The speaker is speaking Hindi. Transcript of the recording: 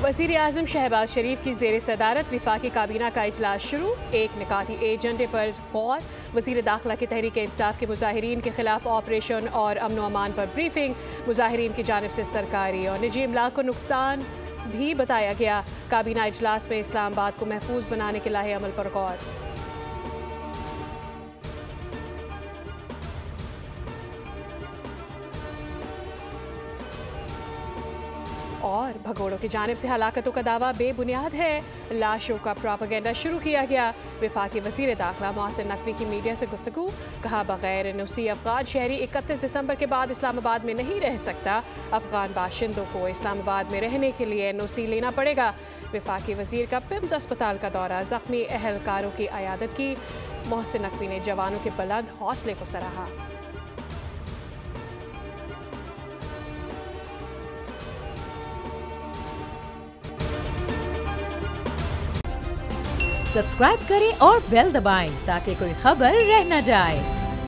वज़ीर-ए-आज़म शहबाज शरीफ की ज़ेर सदारत विफाकी काबीना का इजलास शुरू। एक निकाती एजेंडे पर गौर। वज़ीर दाखिला की तहरीक इंसाफ के मुजाहिरीन के खिलाफ ऑपरेशन और अमन व अमान पर ब्रीफिंग। मुजाहिरीन की जानिब से सरकारी और निजी इमलाक को नुकसान भी बताया गया। काबीना इजलास में इस्लामाबाद को महफूज बनाने के लाहे अमल पर गौर। और भगोड़ों की जानिब से हलाकतों का दावा बेबुनियाद है। लाशों का प्रोपेगेंडा शुरू किया गया। विफाकी वज़ीर दाखिला मोहसिन नकवी की मीडिया से गुफ्तगू। कहा, बगैर एनओसी अफगान शहरी 31 दिसंबर के बाद इस्लामाबाद में नहीं रह सकता। अफगान बाशिंदों को इस्लामाबाद में रहने के लिए एनओसी लेना पड़ेगा। विफाकी वज़ीर का पिम्स अस्पताल का दौरा। ज़ख्मी अहलकारों की अयादत की। मोहसिन नकवी ने जवानों के बुलंद हौसले को सराहा। सब्सक्राइब करें और बेल दबाएं ताकि कोई खबर रह न जाए।